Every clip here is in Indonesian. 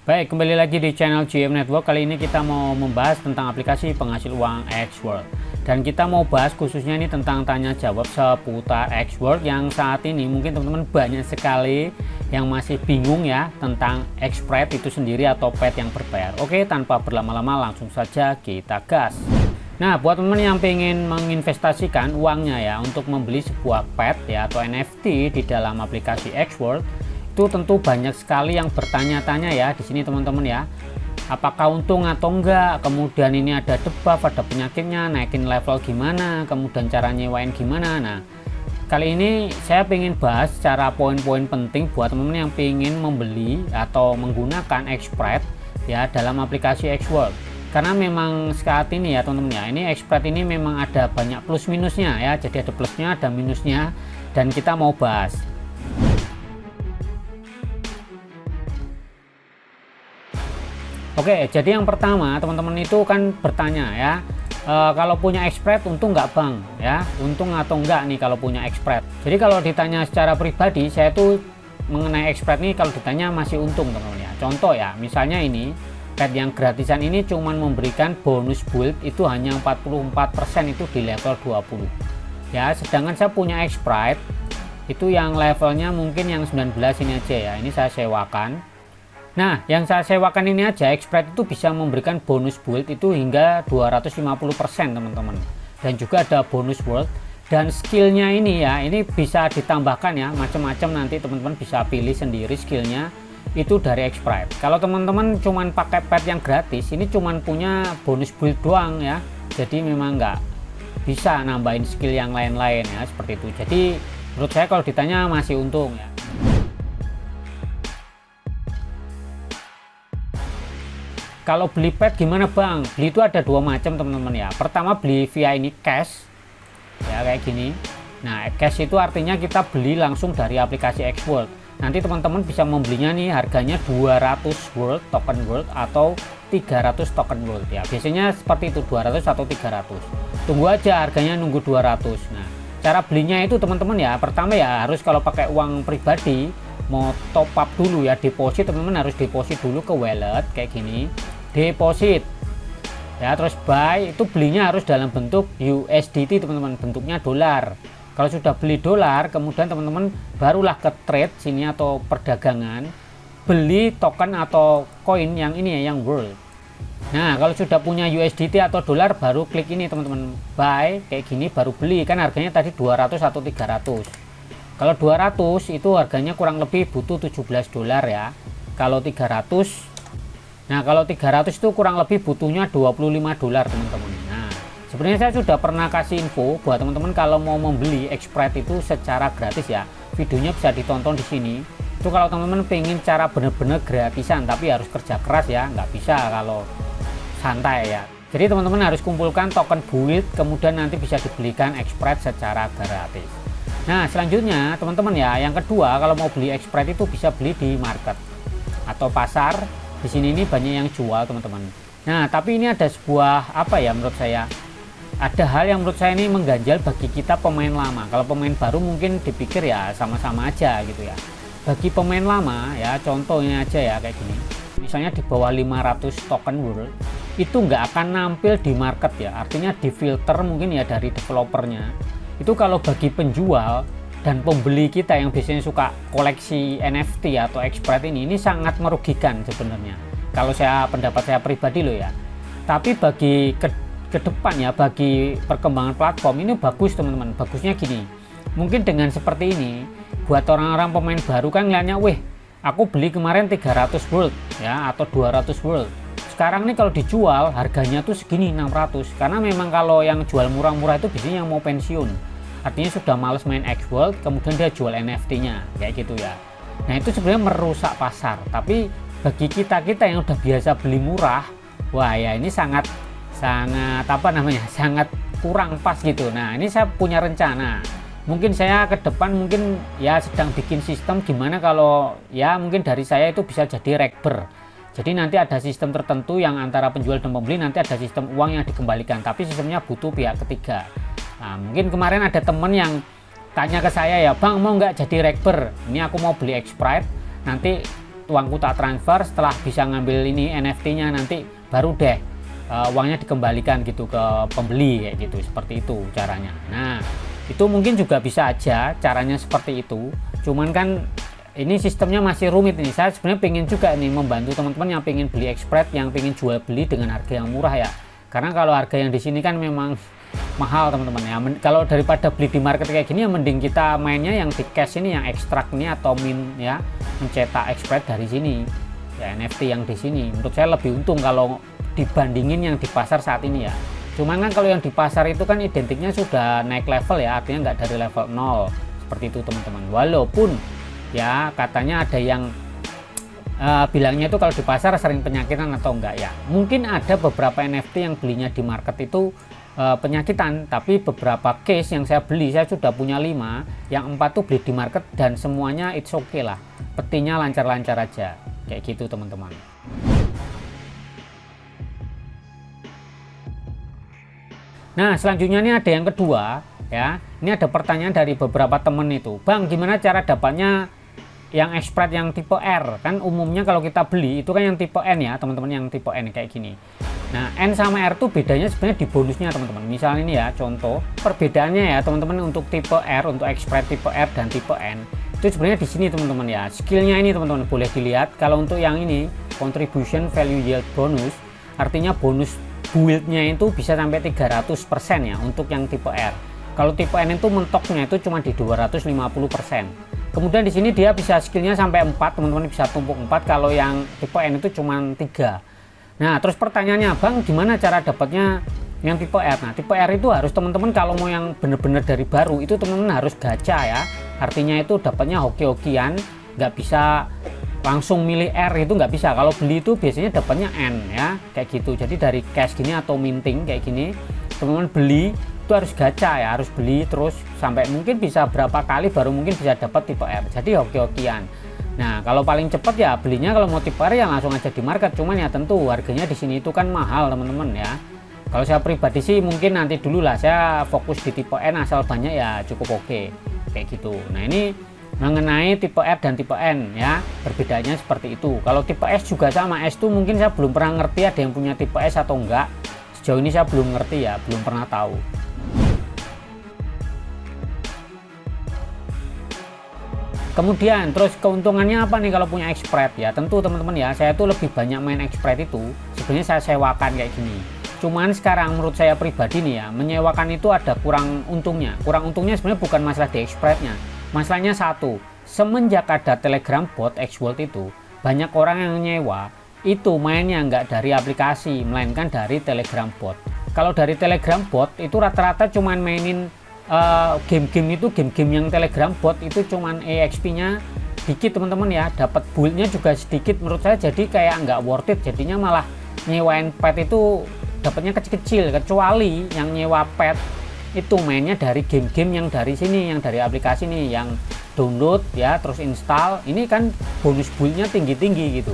Baik, kembali lagi di channel GM Network. Kali ini kita mau membahas tentang aplikasi penghasil uang Xworld. Dan kita mau bahas khususnya ini tentang tanya jawab seputar Xworld yang saat ini mungkin teman-teman banyak sekali yang masih bingung ya tentang Xspread itu sendiri atau pet yang berbayar. Oke, tanpa berlama-lama langsung saja kita gas. Nah, buat teman-teman yang pengen menginvestasikan uangnya ya untuk membeli sebuah pet ya atau NFT di dalam aplikasi Xworld, itu tentu banyak sekali yang bertanya-tanya ya di sini teman-teman ya. Apakah untung atau enggak? Kemudian ini ada debuff, ada penyakitnya, naikin level gimana? Kemudian cara nyewain gimana? Nah, kali ini saya ingin bahas secara poin-poin penting buat teman-teman yang ingin membeli atau menggunakan Xspread ya dalam aplikasi Xworld. Karena memang saat ini ya teman-teman ya, ini Xspread ini memang ada banyak plus minusnya ya. Jadi ada plusnya, ada minusnya, dan kita mau bahas. Oke, jadi yang pertama teman-teman itu kan bertanya ya, kalau punya Xspread untung nggak bang ya, untung atau enggak nih kalau punya Xspread. Jadi kalau ditanya secara pribadi, saya tuh mengenai Xspread nih kalau ditanya masih untung teman-teman ya. Contoh ya, misalnya ini pet yang gratisan ini cuman memberikan bonus build itu hanya 44% itu di level 20 ya, sedangkan saya punya Xspread itu yang levelnya mungkin yang 19 ini aja ya, ini saya sewakan. Nah, yang saya sewakan ini aja Xspread itu bisa memberikan bonus build itu hingga 250% teman-teman, dan juga ada bonus world, dan skillnya ini ya, ini bisa ditambahkan ya macam-macam, nanti teman-teman bisa pilih sendiri skillnya itu dari Xspread. Kalau teman-teman cuman pakai pet yang gratis, ini cuman punya bonus build doang ya, jadi memang nggak bisa nambahin skill yang lain-lain ya, seperti itu. Jadi menurut saya kalau ditanya masih untung ya. Kalau beli pet gimana bang? Beli itu ada dua macam teman-teman ya. Pertama beli via ini cash ya, kayak gini. Nah, cash itu artinya kita beli langsung dari aplikasi Xworld. Nanti teman-teman bisa membelinya nih harganya 200 world token world atau 300 token world ya. Biasanya seperti itu, 200 atau 300. Tunggu aja harganya, nunggu 200. Nah, cara belinya itu teman-teman ya, pertama ya harus kalau pakai uang pribadi mau top up dulu ya, deposit, teman-teman harus deposit dulu ke wallet kayak gini. Deposit ya, terus buy itu belinya harus dalam bentuk USDT teman-teman, bentuknya dolar. Kalau sudah beli dolar, kemudian teman-teman barulah ke trade sini atau perdagangan, beli token atau koin yang ini ya, yang world. Nah, kalau sudah punya USDT atau dolar, baru klik ini teman-teman, buy kayak gini, baru beli. Kan harganya tadi 200 atau 300. Kalau 200 itu harganya kurang lebih butuh 17 dolar ya. Kalau 300, nah kalau 300 itu kurang lebih butuhnya 25 dolar teman-teman. Nah, sebenarnya saya sudah pernah kasih info buat teman-teman kalau mau membeli Xspread itu secara gratis ya. Videonya bisa ditonton di sini. Itu kalau teman-teman pengen cara bener-bener gratisan, tapi harus kerja keras ya, nggak bisa kalau santai ya. Jadi teman-teman harus kumpulkan token build, kemudian nanti bisa dibelikan Xspread secara gratis. Nah, selanjutnya teman-teman ya, yang kedua kalau mau beli Xspread itu bisa beli di market atau pasar. Di sini ini banyak yang jual teman-teman. Nah, tapi ini ada sebuah apa ya, menurut saya ada hal yang menurut saya ini mengganjal bagi kita pemain lama. Kalau pemain baru mungkin dipikir ya sama-sama aja gitu ya. Bagi pemain lama ya, contohnya aja ya kayak gini. Misalnya di bawah 500 token world itu nggak akan nampil di market ya. Artinya di filter mungkin ya dari developernya. Itu kalau bagi penjual dan pembeli kita yang biasanya suka koleksi NFT atau Xspread ini sangat merugikan sebenarnya. Kalau pendapat saya pribadi loh ya. Tapi bagi ke depan ya, bagi perkembangan platform ini bagus teman-teman. Bagusnya gini, mungkin dengan seperti ini buat orang-orang pemain baru kan ngeliatnya, weh aku beli kemarin 300 world ya atau 200 world. Sekarang nih kalau dijual harganya tuh segini 600. Karena memang kalau yang jual murah-murah itu biasanya yang mau pensiun. Artinya sudah males main Xworld, kemudian dia jual NFT-nya kayak gitu ya. Nah, itu sebenarnya merusak pasar. Tapi bagi kita yang udah biasa beli murah, wah ya ini sangat apa namanya, sangat kurang pas gitu. Nah, ini saya punya rencana. Mungkin saya ke depan mungkin ya sedang bikin sistem gimana kalau ya mungkin dari saya itu bisa jadi rekber. Jadi nanti ada sistem tertentu yang antara penjual dan pembeli, nanti ada sistem uang yang dikembalikan, tapi sistemnya butuh pihak ketiga. Nah, mungkin kemarin ada temen yang tanya ke saya ya, bang mau nggak jadi rekber, ini aku mau beli Xspread, nanti uangku tak transfer, setelah bisa ngambil ini NFT-nya nanti baru deh uangnya dikembalikan gitu ke pembeli kayak gitu, seperti itu caranya. Nah itu mungkin juga bisa aja caranya seperti itu, cuman kan ini sistemnya masih rumit nih. Saya sebenarnya pengen juga nih membantu teman-teman yang pengen beli Express, yang pengen jual beli dengan harga yang murah ya, karena kalau harga yang di sini kan memang mahal teman-teman ya. Kalau daripada beli di market kayak gini ya mending kita mainnya yang di cash ini, yang ekstrak ini atau mint ya, mencetak Express dari sini ya, NFT yang di sini menurut saya lebih untung kalau dibandingin yang di pasar saat ini ya. Cuman kan kalau yang di pasar itu kan identiknya sudah naik level ya, artinya nggak dari level 0 seperti itu teman-teman. Walaupun ya katanya ada yang bilangnya itu kalau di pasar sering penyakitan atau enggak ya, mungkin ada beberapa NFT yang belinya di market itu penyakitan, tapi beberapa case yang saya beli, saya sudah punya 5, yang 4 tuh beli di market dan semuanya it's okay lah, petinya lancar-lancar aja kayak gitu teman-teman. Nah selanjutnya ini ada yang kedua ya, ini ada pertanyaan dari beberapa temen itu, Bang gimana cara dapatnya yang Express yang tipe R? Kan umumnya kalau kita beli itu kan yang tipe N ya teman-teman, yang tipe N kayak gini. Nah N sama R tuh bedanya sebenarnya di bonusnya teman-teman. Misalnya ini ya contoh perbedaannya ya teman-teman, untuk tipe R, untuk Express tipe R dan tipe N itu sebenarnya di sini teman-teman ya. Skillnya ini teman-teman boleh dilihat. Kalau untuk yang ini contribution value yield bonus, artinya bonus build-nya itu bisa sampai 300% ya untuk yang tipe R. Kalau tipe N itu mentoknya itu cuma di 250%. Kemudian di sini dia bisa skillnya sampai 4 teman-teman, bisa tumpuk 4. Kalau yang tipe N itu cuma 3. Nah terus pertanyaannya, Bang gimana cara dapatnya yang tipe R? Nah tipe R itu harus teman-teman kalau mau yang bener-bener dari baru itu teman-teman harus gacha ya, artinya itu dapatnya hoki-hokian, nggak bisa langsung milih R, itu nggak bisa. Kalau beli itu biasanya dapatnya N ya kayak gitu. Jadi dari cash gini atau minting kayak gini teman-teman beli itu harus gacha ya, harus beli terus sampai mungkin bisa berapa kali baru mungkin bisa dapat tipe R, jadi hoki-hokian. Nah kalau paling cepat ya belinya kalau mau tipe R ya langsung aja di market, cuman ya tentu harganya di sini itu kan mahal teman-teman ya. Kalau saya pribadi sih mungkin nanti dulu lah saya fokus di tipe N, asal banyak ya cukup oke kayak gitu. Nah ini mengenai tipe R dan tipe N ya, perbedaannya seperti itu. Kalau tipe S juga sama, S tuh mungkin saya belum pernah ngerti ada yang punya tipe S atau enggak, sejauh ini saya belum ngerti ya, belum pernah tahu. Kemudian terus keuntungannya apa nih kalau punya Express ya? Tentu teman-teman ya, saya tuh lebih banyak main Express itu sebenarnya saya sewakan kayak gini. Cuman sekarang menurut saya pribadi nih ya, menyewakan itu ada kurang untungnya. Kurang untungnya sebenarnya bukan masalah di Express-nya. Masalahnya satu, semenjak ada Telegram bot Xworld itu, banyak orang yang nyewa itu mainnya nggak dari aplikasi, melainkan dari Telegram bot. Kalau dari Telegram bot itu rata-rata cuman mainin game-game itu, game-game yang Telegram bot itu cuman EXP-nya dikit teman-teman ya, dapat build-nya juga sedikit menurut saya, jadi kayak nggak worth it. Jadinya malah nyewain pet itu dapatnya kecil-kecil, kecuali yang nyewa pet itu mainnya dari game-game yang dari sini, yang dari aplikasi nih, yang download ya terus install, ini kan bonus build-nya tinggi-tinggi gitu.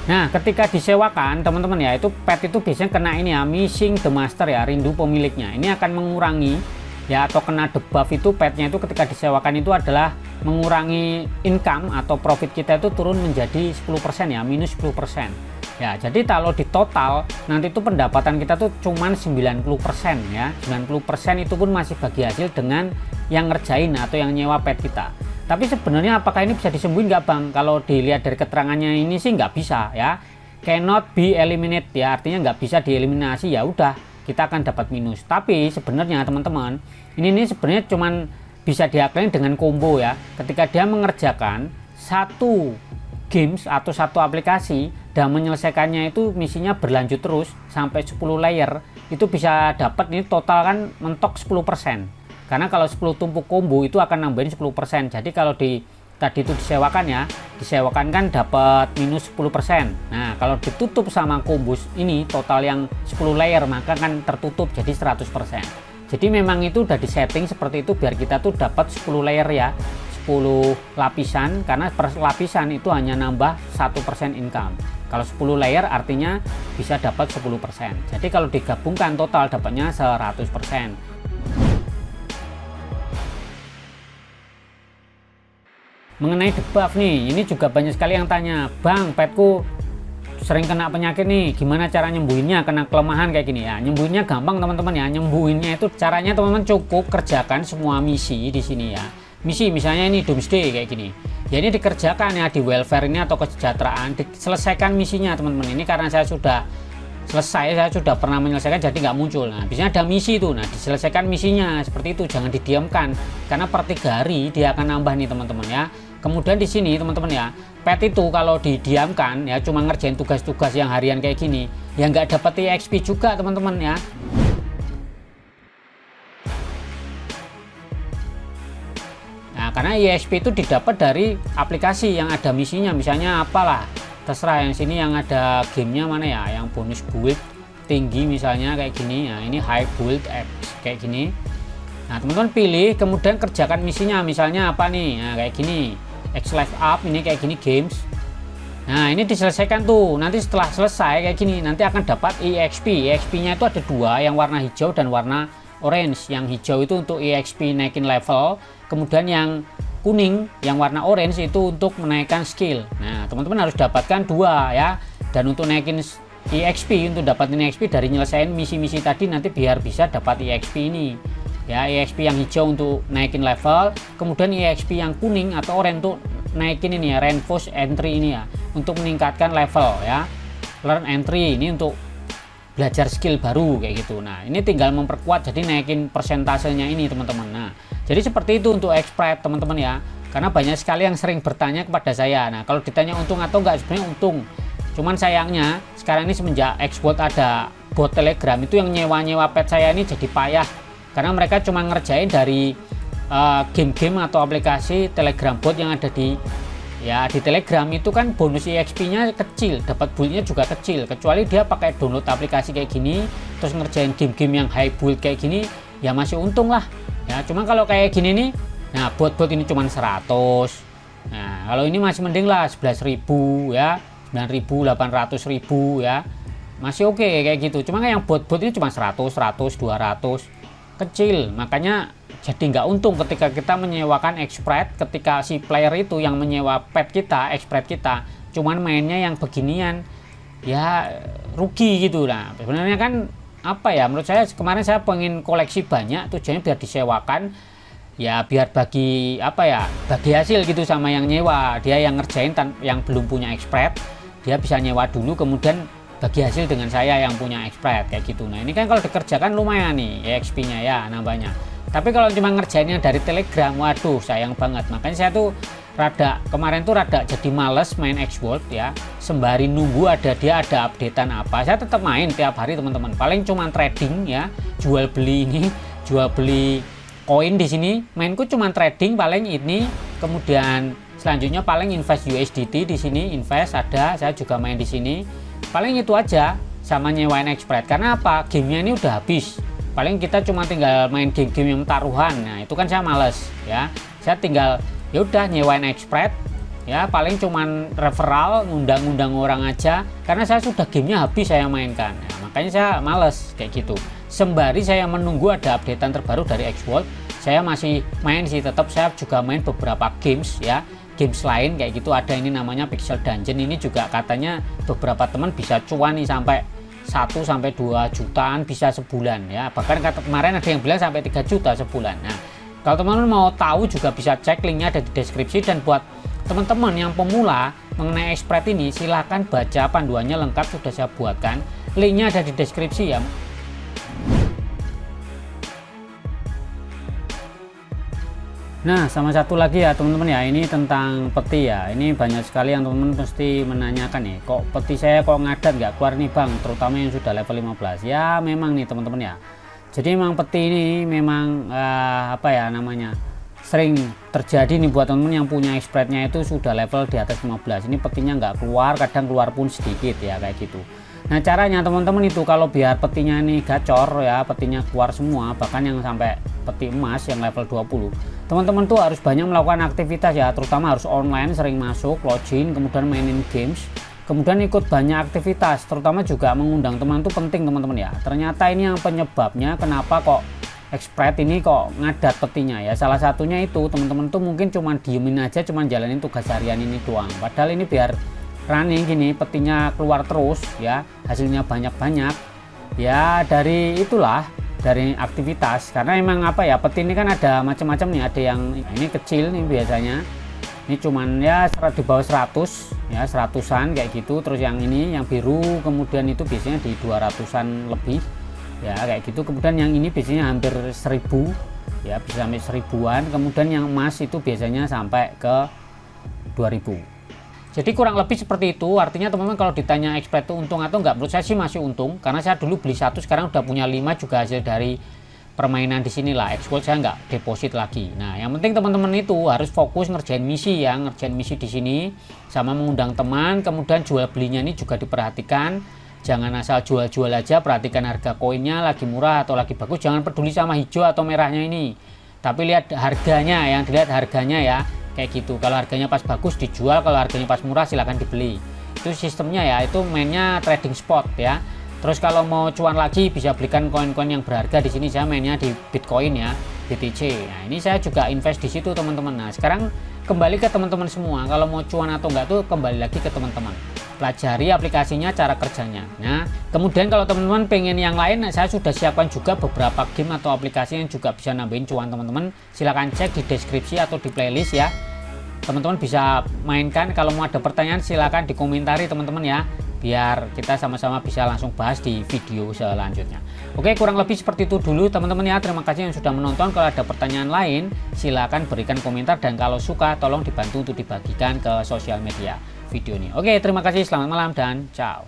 Nah ketika disewakan teman-teman ya, itu pet itu biasanya kena ini ya, missing the master ya, rindu pemiliknya. Ini akan mengurangi ya, atau kena debuff itu petnya itu ketika disewakan itu adalah mengurangi income atau profit kita itu turun menjadi 10% ya, minus 10% ya. Jadi kalau di total nanti itu pendapatan kita tuh cuman 90% ya, 90% itu pun masih bagi hasil dengan yang ngerjain atau yang nyewa pet kita. Tapi sebenarnya apakah ini bisa disembuhin nggak Bang? Kalau dilihat dari keterangannya ini sih nggak bisa ya, cannot be eliminated ya, artinya nggak bisa dieliminasi, ya udah kita akan dapat minus. Tapi sebenarnya teman-teman ini sebenarnya cuman bisa diaklaim dengan combo ya, ketika dia mengerjakan satu games atau satu aplikasi dan menyelesaikannya itu misinya berlanjut terus sampai 10 layer, itu bisa dapat ini total kan mentok 10%. Karena kalau 10 tumpuk combo itu akan nambahin 10%. Jadi kalau tadi itu disewakan ya, disewakan kan dapat minus 10%. Nah kalau ditutup sama combo ini total yang 10 layer maka kan tertutup jadi 100%. Jadi memang itu udah disetting seperti itu biar kita tuh dapat 10 layer ya, 10 lapisan, karena per lapisan itu hanya nambah 1% income. Kalau 10 layer artinya bisa dapat 10%. Jadi kalau digabungkan total dapatnya 100%. mengenai debuff nih, ini juga banyak sekali yang tanya, Bang, petku sering kena penyakit nih, gimana cara nyembuhinnya, kena kelemahan kayak gini ya. Nyembuhinnya gampang teman-teman ya. Nyembuhinnya itu caranya teman-teman cukup kerjakan semua misi di sini ya. Misi misalnya ini Doomsday kayak gini. Ya ini dikerjakan ya di welfare ini atau kesejahteraan, diselesaikan misinya teman-teman. Ini karena saya sudah selesai, saya sudah pernah menyelesaikan jadi nggak muncul. Nah biasanya ada misi itu, nah diselesaikan misinya seperti itu, jangan didiamkan karena per 3 hari dia akan nambah nih teman-teman ya. Kemudian di sini teman-teman ya, pet itu kalau didiamkan ya cuma ngerjain tugas-tugas yang harian kayak gini ya nggak dapat EXP juga teman-teman ya. Nah karena EXP itu didapat dari aplikasi yang ada misinya, misalnya apalah terserah, yang sini yang ada gamenya mana ya, yang bonus build tinggi misalnya kayak gini. Nah ini high build kayak gini. Nah teman-teman pilih kemudian kerjakan misinya, misalnya apa nih, nah kayak gini X Life Up, ini kayak gini games. Nah ini diselesaikan tuh, nanti setelah selesai kayak gini nanti akan dapat EXP. EXP nya itu ada 2, yang warna hijau dan warna orange. Yang hijau itu untuk EXP naikin level, kemudian yang kuning yang warna orange itu untuk menaikkan skill. Nah teman-teman harus dapatkan 2 ya. Dan untuk naikin EXP, untuk dapatin EXP dari nyelesain misi-misi tadi, nanti biar bisa dapat EXP ini ya. EXP yang hijau untuk naikin level, kemudian EXP yang kuning atau orange untuk naikin ini ya, reinforce entry ini ya, untuk meningkatkan level ya. Learn entry ini untuk belajar skill baru kayak gitu. Nah ini tinggal memperkuat, jadi naikin persentasenya ini teman-teman. Nah jadi seperti itu untuk exploit teman-teman ya, karena banyak sekali yang sering bertanya kepada saya. Nah kalau ditanya untung atau enggak, sebenarnya untung, cuman sayangnya sekarang ini semenjak exploit ada bot Telegram itu yang nyewa-nyewa pet saya ini jadi payah, karena mereka cuma ngerjain dari game-game atau aplikasi Telegram bot yang ada di Telegram. Itu kan bonus EXP-nya kecil, dapat build-nya juga kecil, kecuali dia pakai download aplikasi kayak gini terus ngerjain game-game yang high build kayak gini ya masih untung lah ya. Cuma kalau kayak gini nih, nah bot-bot ini cuma 100. Nah kalau ini masih mending lah 11.000 ya, 9.000, 800.000 ya, masih oke kayak gitu. Cuma yang bot-bot ini cuma 100, 200 kecil, makanya jadi nggak untung ketika kita menyewakan exploit, ketika si player itu yang menyewa pet kita, exploit kita cuman mainnya yang beginian ya, rugi gitu lah. Sebenarnya kan apa ya, menurut saya kemarin saya pengen koleksi banyak, tujuannya biar disewakan ya, biar bagi apa ya, bagi hasil gitu sama yang nyewa. Dia yang ngerjain yang belum punya exploit, dia bisa nyewa dulu kemudian bagi hasil dengan saya yang punya exploit kayak gitu. Nah ini kan kalau dikerjakan lumayan nih EXP nya ya nambahnya. Tapi kalau cuma ngerjainnya dari Telegram, waduh sayang banget. Makanya saya tuh kemarin tuh rada jadi males main X-World ya, sembari nunggu dia ada updatean apa. Saya tetap main tiap hari teman-teman, paling cuma trading ya, jual beli ini, jual beli koin di sini. Mainku cuma trading paling ini, kemudian selanjutnya paling invest USDT di sini, invest ada, saya juga main di sini. Paling itu aja, sama nyewain exploit. Karena apa? Gamenya ini udah habis. Paling kita cuma tinggal main game-game yang taruhan. Nah itu kan saya males ya. Saya tinggal ya udah nyewain exploit ya, paling cuman referral, ngundang-ngundang orang aja. Karena saya sudah gamenya habis saya mainkan. Nah, makanya saya males kayak gitu. Sembari saya menunggu ada updatean terbaru dari X-World, saya masih main sih. Tetap saya juga main beberapa games ya, games lain kayak gitu. Ada ini namanya Pixel Dungeon, ini juga katanya beberapa teman bisa cuan nih sampai 1-2 jutaan bisa sebulan ya. Bahkan kemarin ada yang bilang sampai 3 juta sebulan. Nah kalau teman-teman mau tahu juga bisa cek, linknya ada di deskripsi. Dan buat teman-teman yang pemula mengenai exploit ini, silahkan baca panduannya lengkap, sudah saya buatkan, linknya ada di deskripsi ya. Nah sama satu lagi ya teman-teman ya, ini tentang peti ya. Ini banyak sekali yang teman-teman pasti menanyakan nih, kok peti saya kok ngadat nggak keluar nih bang, terutama yang sudah level 15. Ya memang nih teman-teman ya, jadi memang peti ini memang apa ya namanya, sering terjadi nih buat teman-teman yang punya exploitnya itu sudah level di atas 15. Ini petinya nggak keluar, kadang keluar pun sedikit ya kayak gitu. Nah caranya teman-teman itu kalau biar petinya ini gacor ya, petinya keluar semua, bahkan yang sampai peti emas yang level 20, teman-teman tuh harus banyak melakukan aktivitas ya, terutama harus online, sering masuk, login, kemudian mainin games, kemudian ikut banyak aktivitas, terutama juga mengundang teman tuh penting teman-teman ya. Ternyata ini yang penyebabnya kenapa kok Expert ini kok ngadat petinya ya. Salah satunya itu teman-teman tuh mungkin cuman diemin aja, cuman jalanin tugas harian ini doang, padahal ini biar running gini petinya keluar terus ya, hasilnya banyak-banyak ya. Dari itulah, dari aktivitas, karena emang apa ya, peti ini kan ada macam-macam nih, ada yang ini kecil nih biasanya, ini cuman ya di bawah 100 ya, 100-an kayak gitu. Terus yang ini yang biru kemudian itu biasanya di 200-an lebih ya kayak gitu. Kemudian yang ini biasanya hampir 1000 ya, bisa sampai 1000-an. Kemudian yang emas itu biasanya sampai ke 2000. Jadi kurang lebih seperti itu. Artinya teman-teman kalau ditanya expert itu untung atau enggak, menurut saya sih masih untung, karena saya dulu beli 1, sekarang udah punya 5 juga hasil dari permainan di sinilah. X-Gold saya nggak deposit lagi. Nah, yang penting teman-teman itu harus fokus ngerjain misi ya, ngerjain misi di sini sama mengundang teman. Kemudian jual belinya ini juga diperhatikan. Jangan asal jual-jual aja, perhatikan harga koinnya lagi murah atau lagi bagus. Jangan peduli sama hijau atau merahnya ini, tapi lihat harganya, yang dilihat harganya ya, kayak gitu. Kalau harganya pas bagus dijual, kalau harganya pas murah silahkan dibeli. Itu sistemnya ya, itu mainnya trading spot ya. Terus kalau mau cuan lagi bisa belikan koin-koin yang berharga. Di sini saya mainnya di Bitcoin ya, BTC. Nah, ini saya juga invest di situ teman-teman. Nah, sekarang kembali ke teman-teman semua, kalau mau cuan atau enggak tuh kembali lagi ke teman-teman. Pelajari aplikasinya, cara kerjanya. Nah, kemudian kalau teman-teman pengen yang lain, saya sudah siapkan juga beberapa game atau aplikasi yang juga bisa nambahin cuan teman-teman. Silahkan cek di deskripsi atau di playlist ya. Teman-teman bisa mainkan. Kalau mau ada pertanyaan silahkan dikomentari teman-teman ya, biar kita sama-sama bisa langsung bahas di video selanjutnya. Oke, kurang lebih seperti itu dulu teman-teman ya. Terima kasih yang sudah menonton. Kalau ada pertanyaan lain silahkan berikan komentar, dan kalau suka tolong dibantu untuk dibagikan ke sosial media video ini. Oke, terima kasih, selamat malam dan ciao.